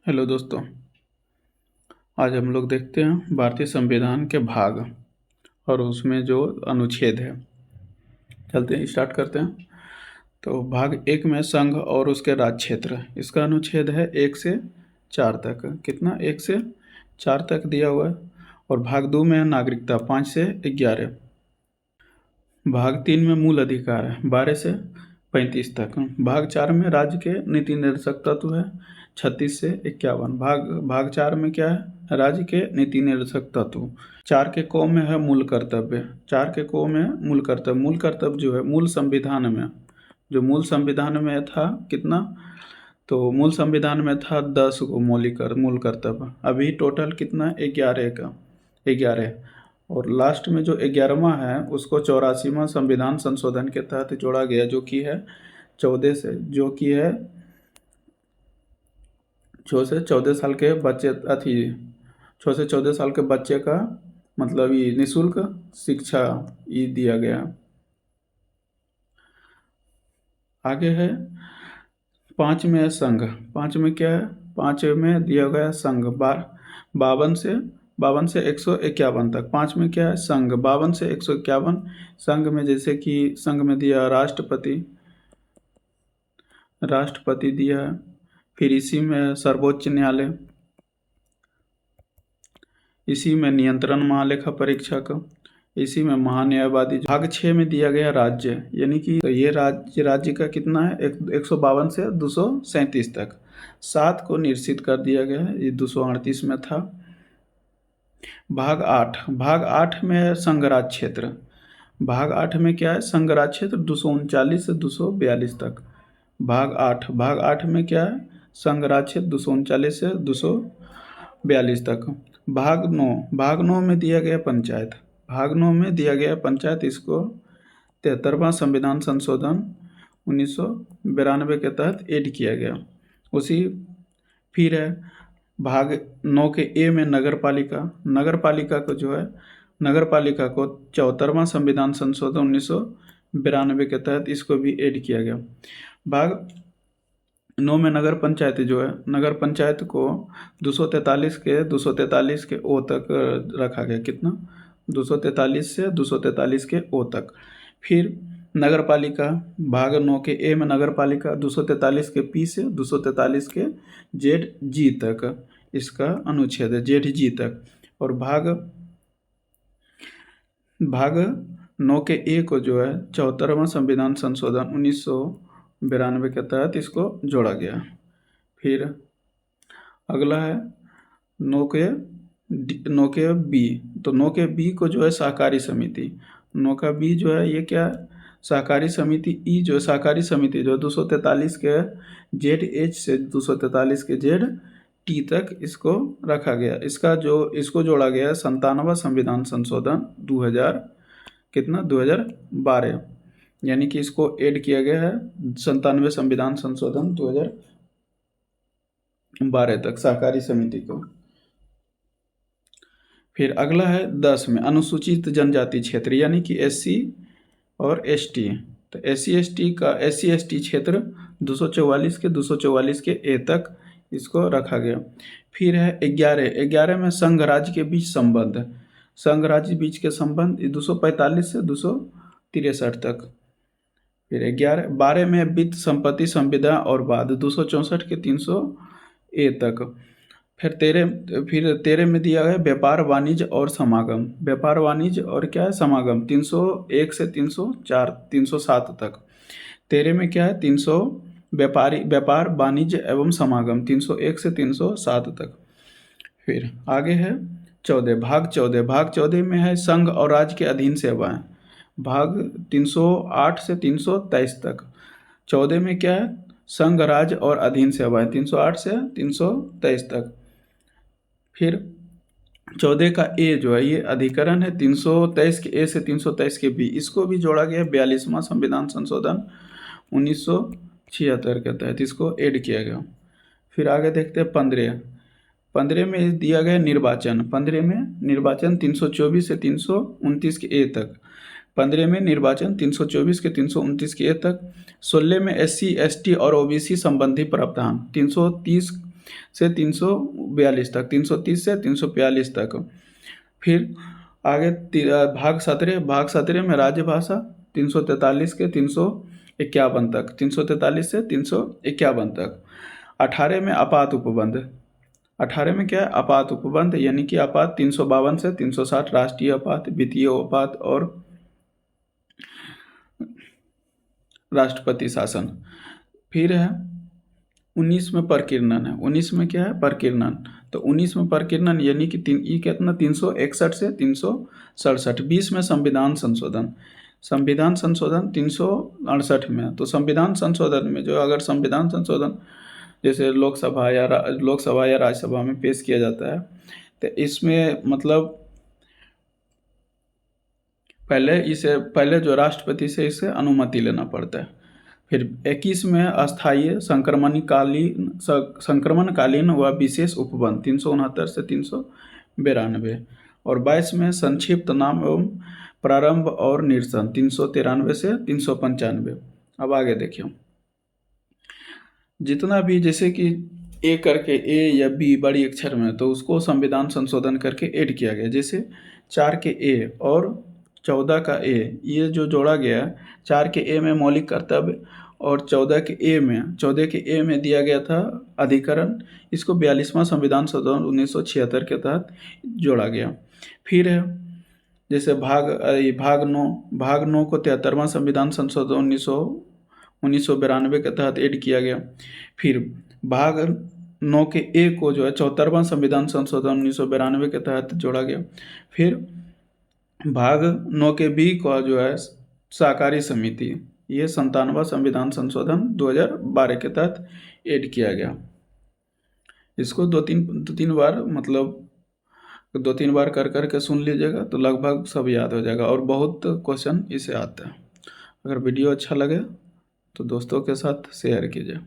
Hello दोस्तों। आज हम लोग देखते हैं भारतीय संविधान के भाग और उसमें जो अनुच्छेद है। चलते हैं, स्टार्ट करते हैं। तो भाग 1 में संघ और उसके राज्य क्षेत्र, इसका अनुच्छेद है 1 से 4 तक। कितना? 1 से 4 तक दिया हुआ है। और भाग 2 में है नागरिकता, 5 से 11। भाग 3 में मूल अधिकार है, 12 से 35 तक। भाग 4 में राज्य के नीति निर्देशक तत्व है, 36 से 51। भाग 4 में क्या है? राज्य के नीति निर्देशक तत्व। 4 के को में है मूल कर्तव्य। 4 के को में मूल कर्तव्य। मूल कर्तव्य जो है मूल संविधान में, जो मूल संविधान में था कितना? तो मूल संविधान में था 10 को मूल कर्तव्य। अभी टोटल कितना? 11 का 11। और लास्ट में जो 11वां है उसको 84वां संविधान संशोधन के तहत जोड़ा गया, जो कि है 14 से, जो कि है 6 से 14 साल के बच्चे 6 से 14 साल के बच्चे का मतलब ये निःशुल्क शिक्षा ये दिया गया। आगे है 5 में संघ। 5 में क्या है? 5 में दिया गया संघ 52 से 151 तक। 5 में क्या है? संघ 52 से 151। संघ में जैसे कि संघ में दिया राष्ट्रपति दिया है। फिर इसी में सर्वोच्च न्यायालय, इसी में नियंत्रण महालेखा परीक्षक, इसी में महान्यायवादी। भाग 6 में दिया गया राज्य, यानी कि तो ये राज्य का कितना है? 152 से 237 तक। 7 को निश्चित कर दिया गया है, ये 238 में था। भाग 8 में है संघ राज्य क्षेत्र। भाग 8 में क्या है? संघ राज्य क्षेत्र 239 से 242 तक। भाग 8 में क्या है? संघ राज्य क्षेत्र 239 से 242 तक। भाग 9 में दिया गया पंचायत। भाग 9 में दिया गया पंचायत, इसको 73वां संविधान संशोधन 1992 के तहत ऐड किया गया। फिर है भाग 9 के ए में नगर पालिका को जो है नगर पालिका को 74वां संविधान संशोधन 1992 के तहत इसको भी ऐड किया गया। भाग 9 में नगर पंचायत जो है, नगर पंचायत को 243 के ओ तक रखा गया। कितना? 243 से 243 के ओ तक। फिर नगर पालिका, भाग 9 के ए में नगर पालिका 243 के पी से 243 के जेड जी तक, इसका अनुच्छेद है जेड जी तक। और भाग 9 के ए को जो है 74वां संविधान संशोधन 1992 के तहत इसको जोड़ा गया। फिर अगला है 9 के बी। तो 9 के बी को जो है सहकारी समिति। 9 का बी जो है ये क्या है? सहकारी समिति ई, जो सहकारी समिति जो 243 के जेड एच से 243 के जेड टी तक इसको रखा गया। इसको जोड़ा गया है 97वां संविधान संशोधन 2012, यानी कि इसको ऐड किया गया है 97वें संविधान संशोधन 2012 तक सहकारी समिति को। फिर अगला है 10 में अनुसूचित जनजाति क्षेत्र, यानी कि SC और ST। तो SC ST क्षेत्र 244 के ए तक इसको रखा गया। फिर है 11 में संघ राज्य के बीच संबंध। संघ राज्य बीच के संबंध 245 से 263 तक। फिर 12 में वित्त संपत्ति संविदा और बाद 264 के 300 ए तक। फिर 13 में दिया गया व्यापार वाणिज्य और समागम। व्यापार वाणिज्य और क्या है? समागम 301 से 307 तक। 13 में क्या है? 300 व्यापार वाणिज्य एवं समागम 301 से 307 तक। फिर आगे है भाग 14 में है संघ और राज्य के अधीन सेवाएं। भाग 308 से 323 तक। 14 में क्या है? संघ राज्य और अधीन सेवाएं 308 से 323 तक। फिर 14 का ए जो है ये अधिकरण है 323 के ए से 323 के बी, इसको भी जोड़ा गया 42वां संविधान संशोधन 1976 के तहत इसको ऐड किया गया। फिर आगे देखते हैं 15 में दिया गया निर्वाचन। 15 में निर्वाचन 324 से 329 के ए तक। 15 में निर्वाचन 324 के 329 के ए तक। 16 में SC ST और OBC संबंधी प्रावधान 330 से 342 तक, 330 से 342 तक। फिर आगे भाग 17 में राजभाषा 343 के 351 तक, 343 से 351 तक। 18 में आपात उपबंध, 18 में क्या है, आपात उपबंध, यानी कि आपात 352 से 360, राष्ट्रीय आपात, वित्तीय आपात और राष्ट्रपति शासन। फिर है 19 में प्रकीर्णन है, 19 में क्या है, प्रकीर्णन। तो 19 में प्रकीर्णन यानी कि ये कितना 361 से 367। 20 में संविधान संशोधन, संविधान संशोधन 368 में। तो संविधान संशोधन में जो अगर संविधान संशोधन जैसे लोकसभा या राज्यसभा में पेश किया जाता है, तो इसमें मतलब पहले जो राष्ट्रपति से इसे अनुमति लेना पड़ता है। फिर 21 में अस्थायी संक्रमणकालीन व विशेष उपबंध 369 से 392। और 22 में संक्षिप्त नाम एवं प्रारंभ और निरसन 393 से 395। अब आगे देखिए, जितना भी जैसे कि ए करके ए या बी बड़ी अक्षर में, तो उसको संविधान संशोधन करके ऐड किया गया। जैसे 4 के ए और 14 का ए, ये जो जोड़ा गया, 4 के ए में मौलिक कर्तव्य और 14 के ए में दिया गया था अधिकरण, इसको 42वां संविधान संशोधन 1976 के तहत जोड़ा गया। फिर है जैसे भाग 9 को 73वां संविधान संशोधन 1992 के तहत ऐड किया गया। फिर भाग 9 के ए को जो है 74वां संविधान संशोधन 1992 के तहत जोड़ा गया। फिर भाग 9 के बी को जो है सहकारी समिति, ये 97वां संविधान संशोधन 2012 के तहत ऐड किया गया। इसको दो तीन बार मतलब 2-3 बार कर के सुन लीजिएगा तो लगभग सब याद हो जाएगा, और बहुत क्वेश्चन इसे आते हैं। अगर वीडियो अच्छा लगे तो दोस्तों के साथ शेयर कीजिए।